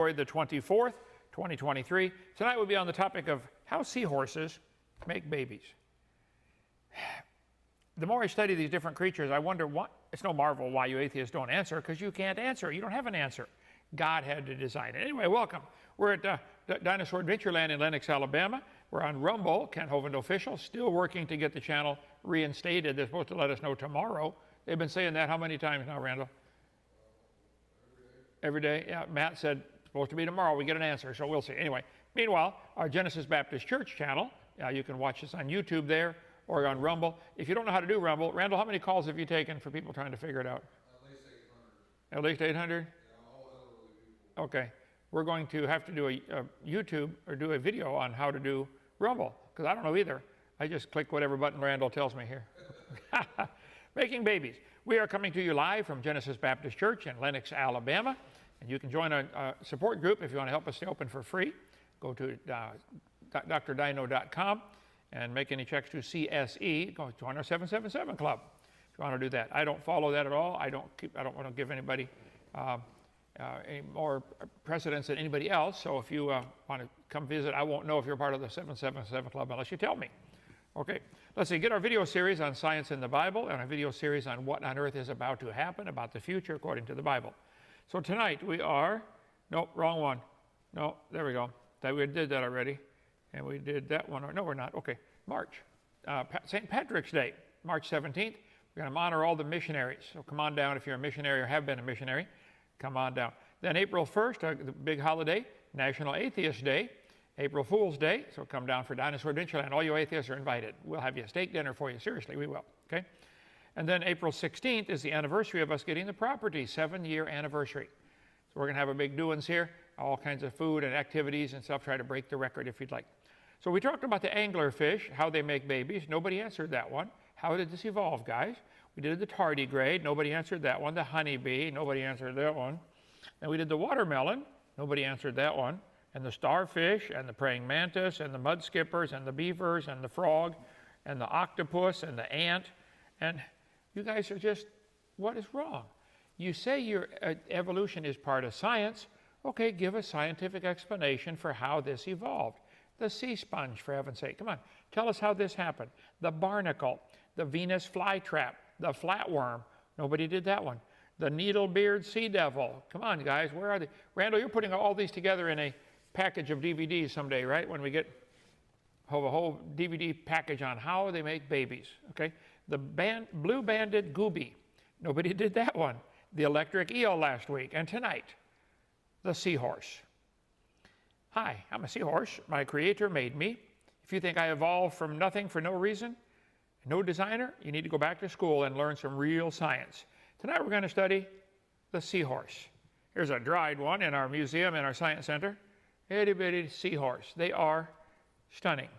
The 24th, 2023. Tonight we'll be on the topic of how seahorses make babies. The more I study these different creatures, I wonder what, it's no marvel why you atheists don't answer, because you can't answer. You don't have an answer. God had to design it. Anyway, welcome. We're at Dinosaur Adventureland in Lenox, Alabama. We're on Rumble, Kent Hovind official, still working to get the channel reinstated. They're supposed to let us know tomorrow. They've been saying that how many times now, Randall? Every day? Yeah, Matt said, supposed to be tomorrow. We get an answer, so we'll see. Anyway, meanwhile, our Genesis Baptist Church channel, you can watch us on YouTube there or on Rumble. If you don't know how to do Rumble, Randall, how many calls have you taken for people trying to figure it out? At least 800. At least 800? Yeah, all elderly people. Okay. We're going to have to do a YouTube or do a video on how to do Rumble, because I don't know either. I just click whatever button Randall tells me here. Making babies. We are coming to you live from Genesis Baptist Church in Lenox, Alabama. And you can join a support group if you want to help us stay open for free. Go to drdino.com and make any checks to CSE. Go join our 777 club if you want to do that. I don't follow that at all. I don't want to give anybody any more precedence than anybody else. So if you want to come visit, I won't know if you're part of the 777 club unless you tell me. Okay, let's see. Get our video series on science in the Bible and a video series on what on earth is about to happen, about the future according to the Bible. So tonight we are, nope, wrong one. No, there we go. We did that already. And we did that one. No, we're not. Okay, March. St. Patrick's Day, March 17th. We're going to honor all the missionaries. So come on down if you're a missionary or have been a missionary. Come on down. Then April 1st, the big holiday, National Atheist Day. April Fool's Day. So come down for Dinosaur Adventureland. All you atheists are invited. We'll have you a steak dinner for you. Seriously, we will. Okay? And then April 16th is the anniversary of us getting the property, 7-year anniversary. So we're going to have a big doings here, all kinds of food and activities and stuff, try to break the record if you'd like. So we talked about the anglerfish, how they make babies. Nobody answered that one. How did this evolve, guys? We did the tardigrade. Nobody answered that one. The honeybee. Nobody answered that one. And we did the watermelon. Nobody answered that one. And the starfish and the praying mantis and the mud skippers and the beavers and the frog and the octopus and the ant. And you guys are just, what is wrong? You say your evolution is part of science. Okay, give a scientific explanation for how this evolved. The sea sponge, for heaven's sake. Come on, tell us how this happened. The barnacle, the Venus flytrap, the flatworm. Nobody did that one. The needle-beard sea devil. Come on, guys, where are they? Randall, you're putting all these together in a package of DVDs someday, right? When we get a whole DVD package on how they make babies, okay? The blue-banded goby. Nobody did that one. The electric eel last week. And tonight, the seahorse. Hi, I'm a seahorse. My creator made me. If you think I evolved from nothing for no reason, no designer, you need to go back to school and learn some real science. Tonight we're going to study the seahorse. Here's a dried one in our museum, in our science center. Itty-bitty seahorse. They are stunning.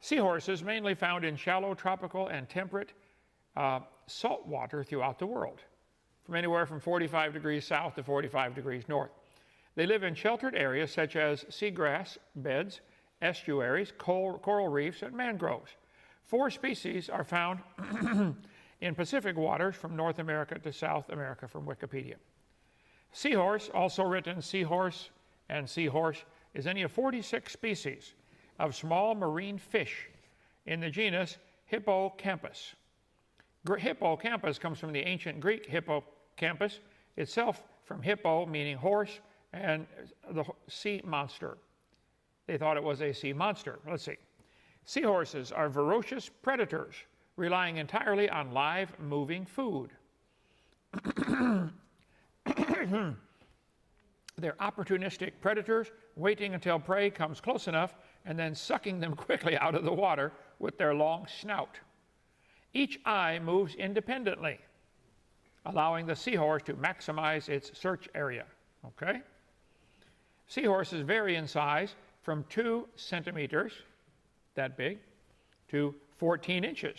Seahorses mainly found in shallow tropical and temperate salt water throughout the world, from anywhere from 45 degrees south to 45 degrees north. They live in sheltered areas such as seagrass beds, estuaries, coral reefs, and mangroves. 4 species are found in Pacific waters from North America to South America from Wikipedia. Seahorse, also written seahorse and seahorse, is any of 46 species of small marine fish in the genus Hippocampus. Hippocampus comes from the ancient Greek hippocampus, itself from hippo, meaning horse, and the sea monster. They thought it was a sea monster. Let's see. Seahorses are voracious predators, relying entirely on live, moving food. They're opportunistic predators, waiting until prey comes close enough and then sucking them quickly out of the water with their long snout. Each eye moves independently, allowing the seahorse to maximize its search area. Okay? Seahorses vary in size from 2 centimeters, that big, to 14 inches.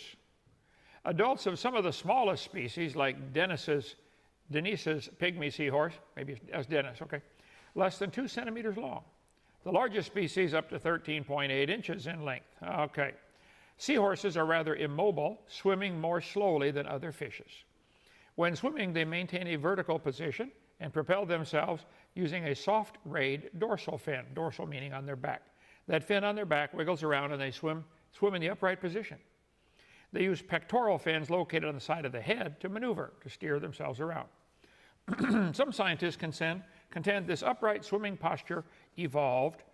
Adults of some of the smallest species, like Denise's pygmy seahorse, maybe that's Dennis, okay, less than 2 centimeters long. The largest species up to 13.8 inches in length. Okay. Seahorses are rather immobile, swimming more slowly than other fishes. When swimming, they maintain a vertical position and propel themselves using a soft rayed dorsal fin, dorsal meaning on their back. That fin on their back wiggles around and they swim in the upright position. They use pectoral fins located on the side of the head to maneuver, to steer themselves around. Some scientists contend this upright swimming posture evolved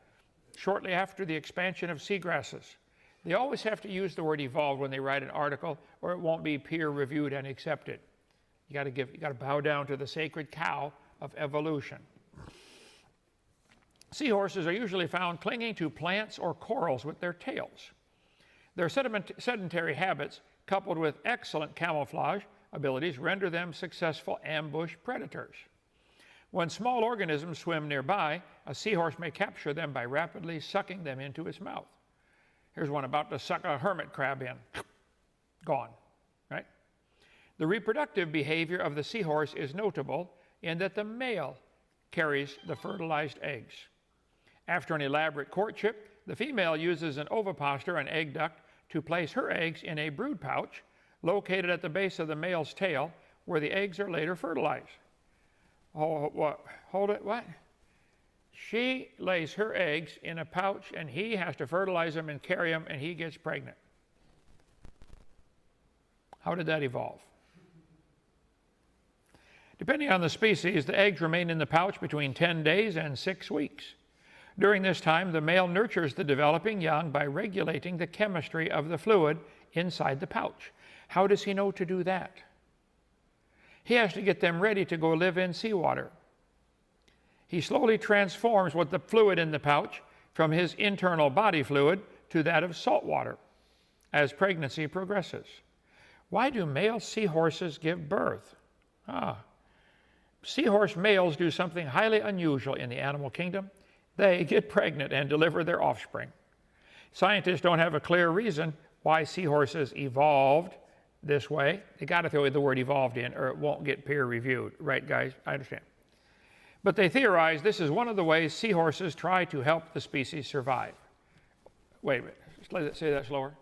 shortly after the expansion of seagrasses. They always have to use the word evolved when they write an article, or it won't be peer-reviewed and accepted. You got to bow down to the sacred cow of evolution. Seahorses are usually found clinging to plants or corals with their tails. Their sedentary habits, coupled with excellent camouflage abilities, render them successful ambush predators. When small organisms swim nearby, a seahorse may capture them by rapidly sucking them into its mouth. Here's one about to suck a hermit crab in. Gone, right? The reproductive behavior of the seahorse is notable in that the male carries the fertilized eggs. After an elaborate courtship, the female uses an ovipositor, an egg duct, to place her eggs in a brood pouch located at the base of the male's tail, where the eggs are later fertilized. Oh, what? Hold it, what? She lays her eggs in a pouch, and he has to fertilize them and carry them, and he gets pregnant. How did that evolve? Depending on the species, the eggs remain in the pouch between 10 days and 6 weeks. During this time, the male nurtures the developing young by regulating the chemistry of the fluid inside the pouch. How does he know to do that? He has to get them ready to go live in seawater. He slowly transforms what the fluid in the pouch from his internal body fluid to that of salt water as pregnancy progresses. Why do male seahorses give birth? Seahorse males do something highly unusual in the animal kingdom. They get pregnant and deliver their offspring. Scientists don't have a clear reason why seahorses evolved this way. They got to throw the word evolved in or it won't get peer reviewed. Right, guys? I understand. But they theorize this is one of the ways seahorses try to help the species survive. Wait a minute. Say that slower.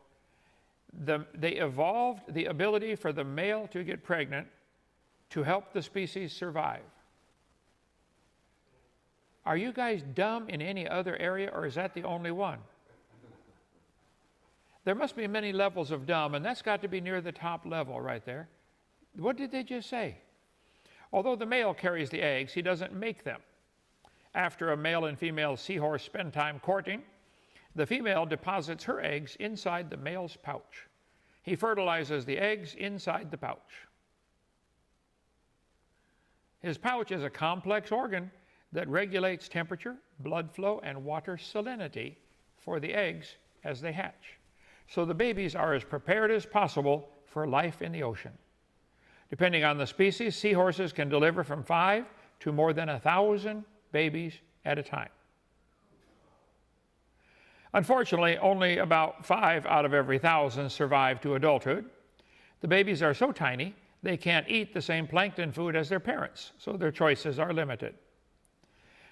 They evolved the ability for the male to get pregnant to help the species survive. Are you guys dumb in any other area, or is that the only one? There must be many levels of dumb, and that's got to be near the top level right there. What did they just say? Although the male carries the eggs, he doesn't make them. After a male and female seahorse spend time courting, the female deposits her eggs inside the male's pouch. He fertilizes the eggs inside the pouch. His pouch is a complex organ that regulates temperature, blood flow, and water salinity for the eggs as they hatch. So the babies are as prepared as possible for life in the ocean. Depending on the species, seahorses can deliver from 5 to more than 1,000 babies at a time. Unfortunately, only about 5 out of every 1,000 survive to adulthood. The babies are so tiny, they can't eat the same plankton food as their parents, so their choices are limited.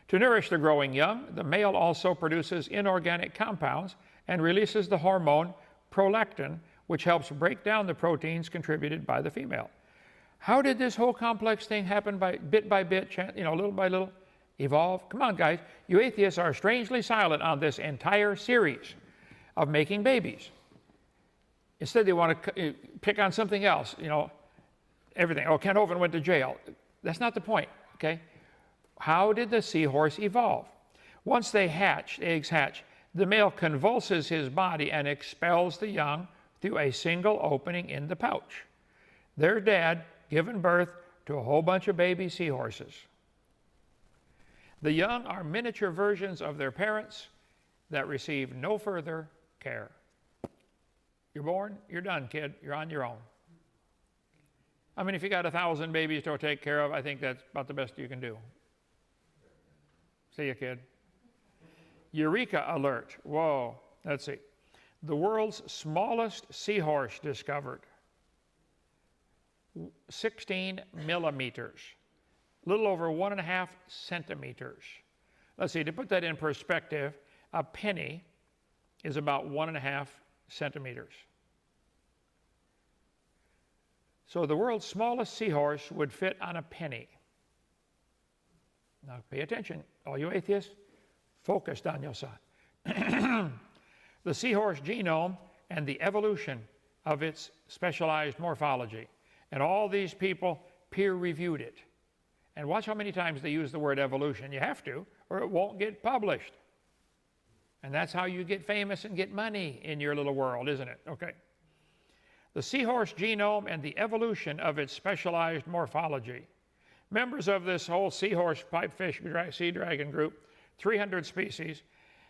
To nourish the growing young, the male also produces inorganic compounds and releases the hormone prolactin, which helps break down the proteins contributed by the female. How did this whole complex thing happen by bit, little by little, evolve? Come on, guys. You atheists are strangely silent on this entire series of making babies. Instead, they want to pick on something else, everything. Oh, Kent Hovind went to jail. That's not the point, okay? How did the seahorse evolve? Once the eggs hatch, the male convulses his body and expels the young through a single opening in the pouch. Their dad given birth to a whole bunch of baby seahorses. The young are miniature versions of their parents that receive no further care. You're born, you're done, kid. You're on your own. I mean, if you got 1,000 babies to take care of, I think that's about the best you can do. See you, kid. Eureka alert. Whoa. Let's see. The world's smallest seahorse discovered. 16 millimeters. A little over 1.5 centimeters. Let's see, to put that in perspective, a penny is about 1.5 centimeters. So the world's smallest seahorse would fit on a penny. Now pay attention, all you atheists, focus, Daniel-san. The seahorse genome and the evolution of its specialized morphology. And all these people peer-reviewed it. And watch how many times they use the word evolution. You have to, or it won't get published. And that's how you get famous and get money in your little world, isn't it? Okay. The seahorse genome and the evolution of its specialized morphology. Members of this whole seahorse, pipefish, sea dragon group, 300 species,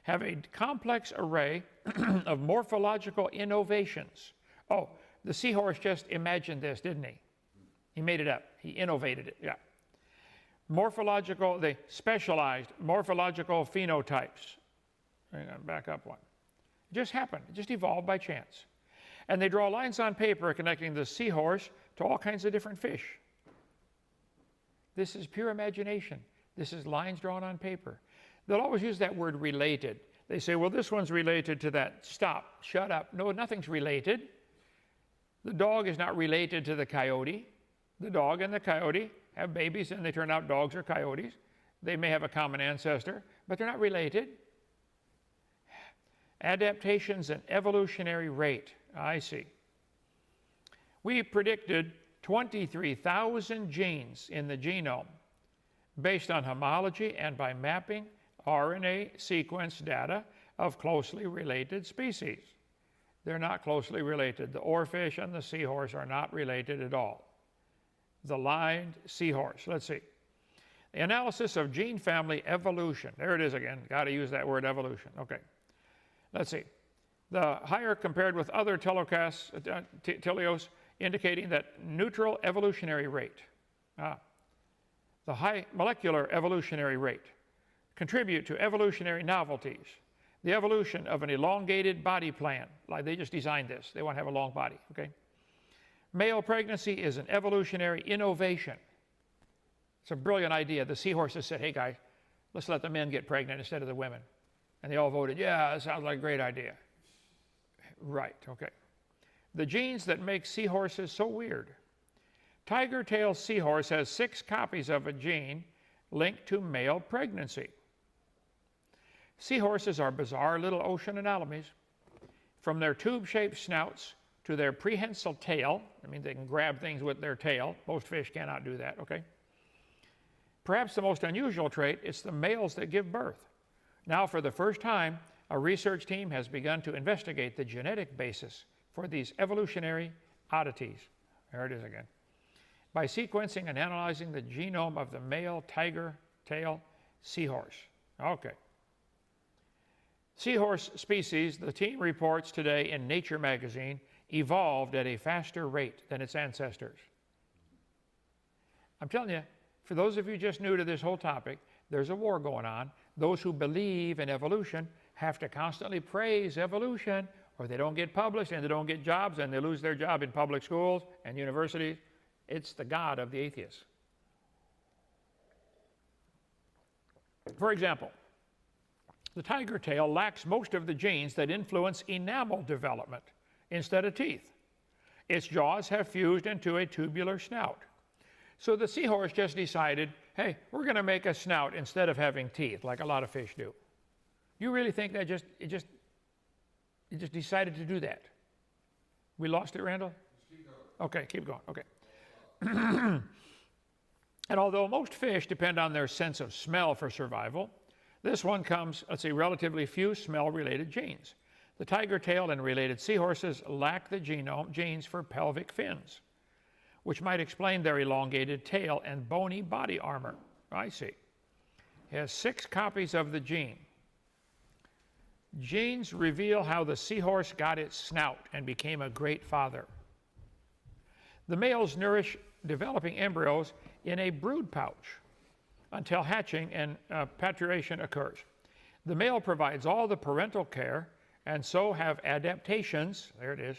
have a complex array of morphological innovations. Oh, the seahorse just imagined this, didn't he? He made it up. He innovated it, yeah. They specialized morphological phenotypes. Hang on, back up one. It just happened. It just evolved by chance. And they draw lines on paper connecting the seahorse to all kinds of different fish. This is pure imagination. This is lines drawn on paper. They'll always use that word related. They say, well, this one's related to that. Stop, shut up. No, nothing's related. The dog is not related to the coyote. The dog and the coyote have babies and they turn out dogs or coyotes. They may have a common ancestor, but they're not related. Adaptations and evolutionary rate. I see. We predicted 23,000 genes in the genome based on homology and by mapping RNA sequence data of closely related species. They're not closely related. The oarfish and the seahorse are not related at all. The lined seahorse, let's see. The analysis of gene family evolution. There it is again. Got to use that word evolution. Okay. Let's see. The higher compared with other teleos indicating that neutral evolutionary rate. The high molecular evolutionary rate contribute to evolutionary novelties. The evolution of an elongated body plan, like they just designed this. They want to have a long body, okay? Male pregnancy is an evolutionary innovation. It's a brilliant idea. The seahorses said, hey guys, let's let the men get pregnant instead of the women. And they all voted, yeah, that sounds like a great idea. Right, okay. The genes that make seahorses so weird. Tiger-tailed seahorse has 6 copies of a gene linked to male pregnancy. Seahorses are bizarre little ocean anomalies. From their tube-shaped snouts to their prehensile tail, I mean, they can grab things with their tail. Most fish cannot do that, okay? Perhaps the most unusual trait is the males that give birth. Now, for the first time, a research team has begun to investigate the genetic basis for these evolutionary oddities. There it is again. By sequencing and analyzing the genome of the male tiger-tailed seahorse. Okay. Seahorse species, the team reports today in Nature magazine, evolved at a faster rate than its ancestors. I'm telling you, for those of you just new to this whole topic, there's a war going on. Those who believe in evolution have to constantly praise evolution, or they don't get published and they don't get jobs and they lose their job in public schools and universities. It's the God of the atheists. For example, the tiger tail lacks most of the genes that influence enamel development instead of teeth. Its jaws have fused into a tubular snout. So the seahorse just decided, hey, we're going to make a snout instead of having teeth, like a lot of fish do. You really think that it just decided to do that? We lost it, Randall? Okay, keep going. Okay. And although most fish depend on their sense of smell for survival, this one comes, let's see, relatively few smell-related genes. The tiger-tailed and related seahorses lack the genes for pelvic fins, which might explain their elongated tail and bony body armor. I see. It has 6 copies of the gene. Genes reveal how the seahorse got its snout and became a great father. The males nourish developing embryos in a brood pouch until hatching and parturition occurs. The male provides all the parental care and so have adaptations, there it is,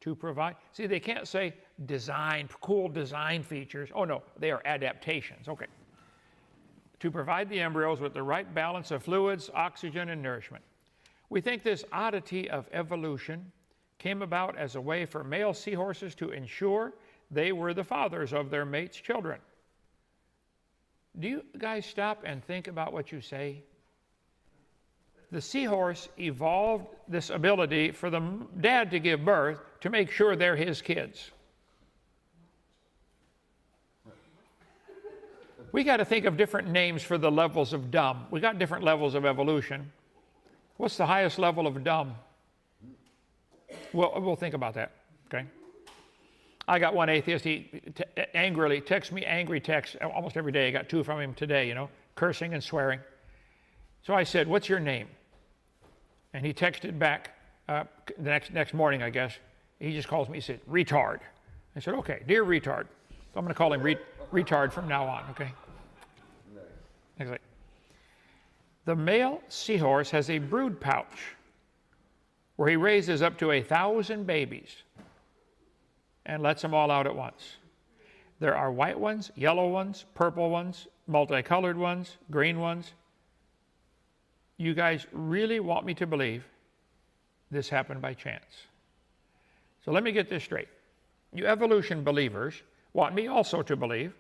to provide. See, they can't say design, cool design features. Oh no, they are adaptations, okay. To provide the embryos with the right balance of fluids, oxygen, and nourishment. We think this oddity of evolution came about as a way for male seahorses to ensure they were the fathers of their mates' children. Do you guys stop and think about what you say? The seahorse evolved this ability for the dad to give birth to make sure they're his kids. We got to think of different names for the levels of dumb. We got different levels of evolution. What's the highest level of dumb? We'll think about that, okay? I got one atheist, he angrily texts me angry texts almost every day. I got 2 from him today, you know, cursing and swearing. So I said, what's your name? And he texted back the next morning, I guess. He just calls me, he said, retard. I said, okay, dear retard. So I'm going to call him retard from now on, okay? Next slide. The male seahorse has a brood pouch where he raises up to 1,000 babies and lets them all out at once. There are white ones, yellow ones, purple ones, multicolored ones, green ones. You guys really want me to believe this happened by chance. So let me get this straight. You evolution believers want me also to believe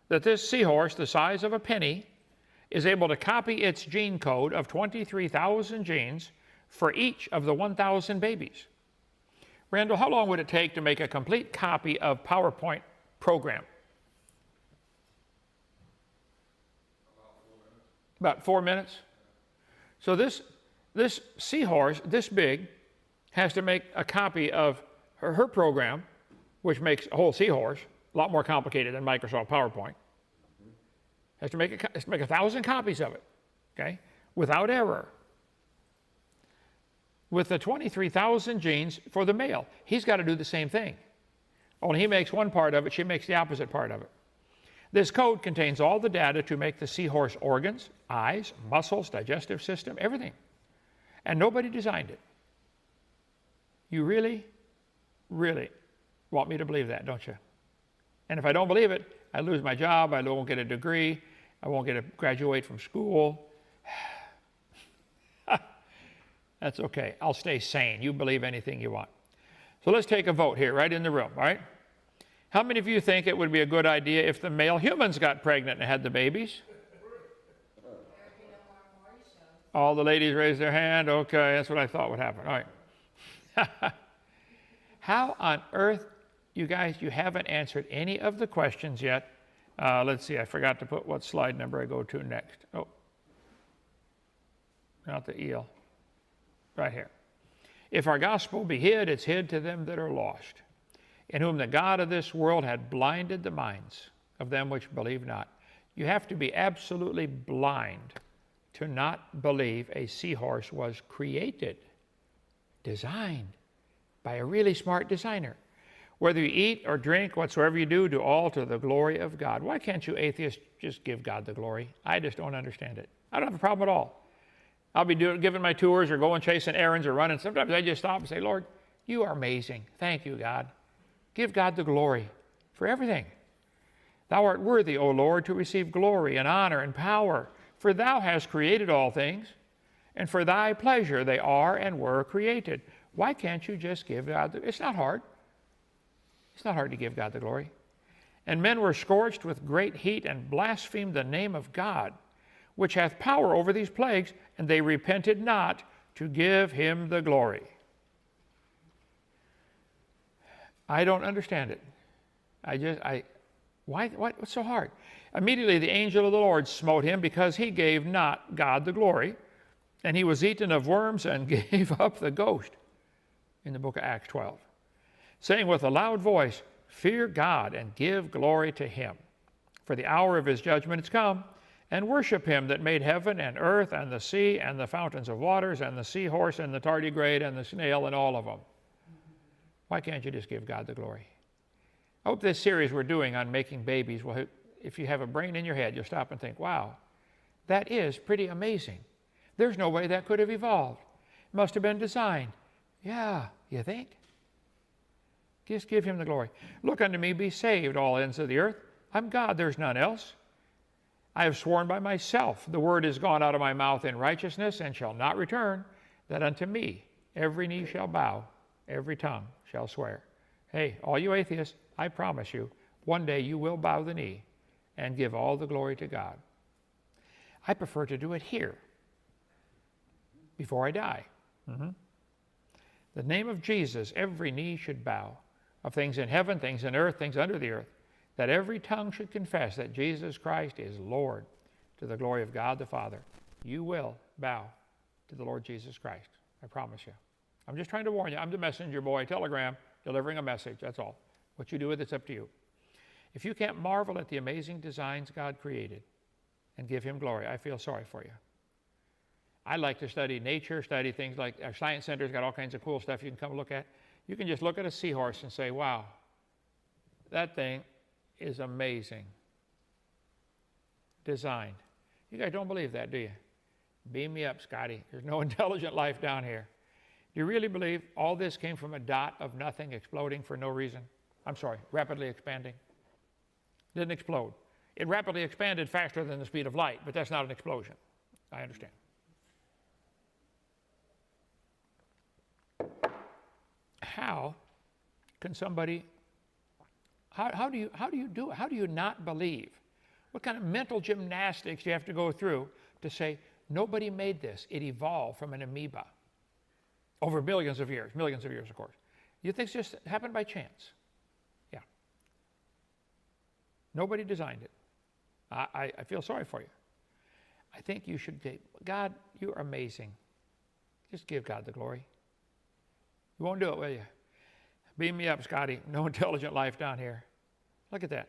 that this seahorse, the size of a penny, is able to copy its gene code of 23,000 genes for each of the 1,000 babies. Randall, how long would it take to make a complete copy of PowerPoint program? About 4 minutes. So this seahorse, this big, has to make a copy of her program, which makes a whole seahorse a lot more complicated than Microsoft PowerPoint. Has to make 1,000 copies of it, okay, without error. With the 23,000 genes for the male, he's got to do the same thing. Only he makes one part of it, she makes the opposite part of it. This code contains all the data to make the seahorse organs, eyes, muscles, digestive system, everything. And nobody designed it. You really, really want me to believe that, don't you? And if I don't believe it, I lose my job, I won't get a degree, I won't get to graduate from school. That's okay. I'll stay sane. You believe anything you want. So let's take a vote here, right in the room, all right? How many of you think it would be a good idea if the male humans got pregnant and had the babies? All the ladies raised their hand. Okay, that's what I thought would happen. All right. How on earth, you guys, you haven't answered any of the questions yet. Let's see, I forgot to put what slide number I go to next. Oh, not the eel. Right here. If our gospel be hid, it's hid to them that are lost, in whom the God of this world had blinded the minds of them which believe not. You have to be absolutely blind to not believe a seahorse was created, designed by a really smart designer. Whether you eat or drink, whatsoever you do all to the glory of God. Why can't you atheists just give God the glory? I just don't understand it. I don't have a problem at all. I'll be giving my tours or going chasing errands or running. Sometimes I just stop and say, Lord, you are amazing. Thank you, God. Give God the glory for everything. Thou art worthy, O Lord, to receive glory and honor and power, for thou hast created all things, and for thy pleasure they are and were created. Why can't you just give God it's not hard. It's not hard to give God the glory. And men were scorched with great heat and blasphemed the name of God, which hath power over these plagues, and they repented not to give him the glory. I don't understand it. What's so hard? Immediately the angel of the Lord smote him, because he gave not God the glory, and he was eaten of worms and gave up the ghost, in the book of Acts 12, saying with a loud voice, fear God and give glory to him, for the hour of his judgment is come, and worship him that made heaven and earth and the sea and the fountains of waters and the seahorse and the tardigrade and the snail and all of them. Why can't you just give God the glory? I hope this series we're doing on making babies, well, if you have a brain in your head, you'll stop and think, wow, that is pretty amazing. There's no way that could have evolved. It must have been designed. Yeah, you think? Just give him the glory. Look unto me, be saved, all ends of the earth. I'm God, there's none else. I have sworn by myself, the word is gone out of my mouth in righteousness, and shall not return, that unto me every knee shall bow, every tongue shall swear. Hey, all you atheists, I promise you, one day you will bow the knee, and give all the glory to God. I prefer to do it here before I die. The name of Jesus, every knee should bow, of things in heaven, things in earth, things under the earth, that every tongue should confess that Jesus Christ is Lord, to the glory of God the Father. You will bow to the Lord Jesus Christ. I promise you. I'm just trying to warn you. I'm the messenger boy, telegram, delivering a message. That's all. What you do with it's up to you. If you can't marvel at the amazing designs God created and give him glory, I feel sorry for you. I like to study nature, study things like our science center's got all kinds of cool stuff you can come look at. You can just look at a seahorse and say, wow, that thing is amazing. Designed. You guys don't believe that, do you? Beam me up, Scotty. There's no intelligent life down here. Do you really believe all this came from a dot of nothing exploding for no reason? I'm sorry, rapidly expanding. Didn't explode. It rapidly expanded faster than the speed of light, but that's not an explosion. I understand. How can somebody, how do you do it? How do you not believe? What kind of mental gymnastics do you have to go through to say, nobody made this, it evolved from an amoeba over millions of years, of course. You think it's just happened by chance? Yeah. Nobody designed it. I feel sorry for you. I think you should say, God, you're amazing. Just give God the glory. You won't do it, will you? Beam me up, Scotty. No intelligent life down here. Look at that.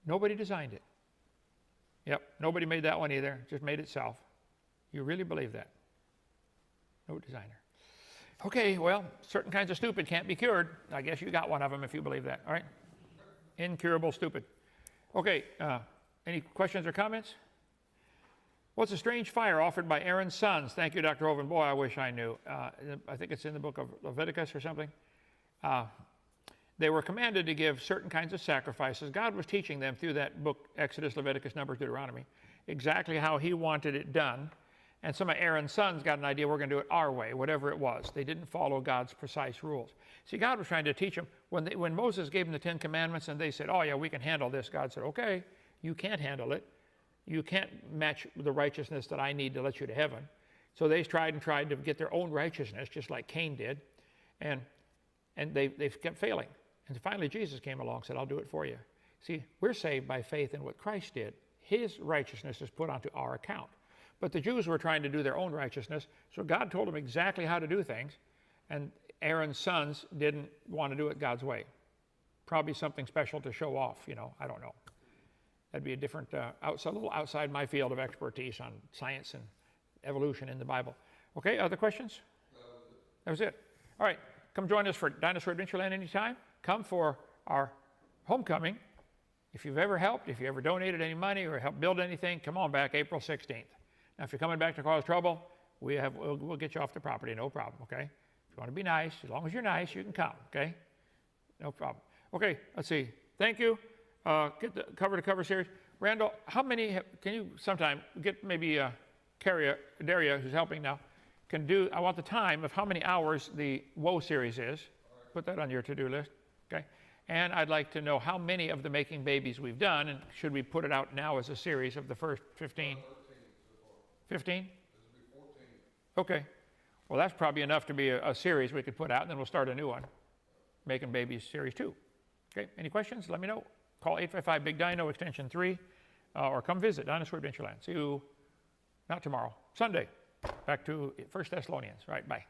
Nobody designed it. Yep, nobody made that one either. Just made itself. You really believe that? No designer. Okay, well, certain kinds of stupid can't be cured. I guess you got one of them if you believe that. All right? Incurable stupid. Okay, any questions or comments? What's a strange fire offered by Aaron's sons? Thank you, Dr. Hovind. Boy, I wish I knew. I think it's in the book of Leviticus or something. They were commanded to give certain kinds of sacrifices. God was teaching them through that book, Exodus, Leviticus, Numbers, Deuteronomy, exactly how he wanted it done. And some of Aaron's sons got an idea, we're going to do it our way, whatever it was. They didn't follow God's precise rules. See, God was trying to teach them. When Moses gave them the 10 Commandments and they said, oh yeah, we can handle this, God said, okay, you can't handle it. You can't match the righteousness that I need to let you to heaven. So they tried to get their own righteousness, just like Cain did. And they kept failing. And finally Jesus came along and said, I'll do it for you. See, we're saved by faith in what Christ did. His righteousness is put onto our account. But the Jews were trying to do their own righteousness, so God told them exactly how to do things, and Aaron's sons didn't want to do it God's way. Probably something special to show off, I don't know. That'd be a different, a little outside my field of expertise on science and evolution in the Bible. Okay, other questions? That was it. All right, come join us for Dinosaur Adventureland anytime. Come for our homecoming. If you've ever helped, if you ever donated any money or helped build anything, come on back April 16th. Now, if you're coming back to cause trouble, we'll get you off the property, no problem, okay? If you want to be nice, as long as you're nice, you can come, okay? No problem. Okay, let's see. Thank you. Get the cover-to-cover series. Randall, how many, can you sometime get maybe Daria, who's helping now, can do, I want the time of how many hours the Woe series is. Put that on your to-do list, okay? And I'd like to know how many of the Making Babies we've done, and should we put it out now as a series of the first 15? 15? Okay. Well, that's probably enough to be a series we could put out, and then we'll start a new one. Making Babies Series 2. Okay, any questions? Let me know. Call 855-BIG-DINO, extension 3, or come visit Dinosaur Adventureland. See you, not tomorrow, Sunday. Back to 1 Thessalonians. Right, bye.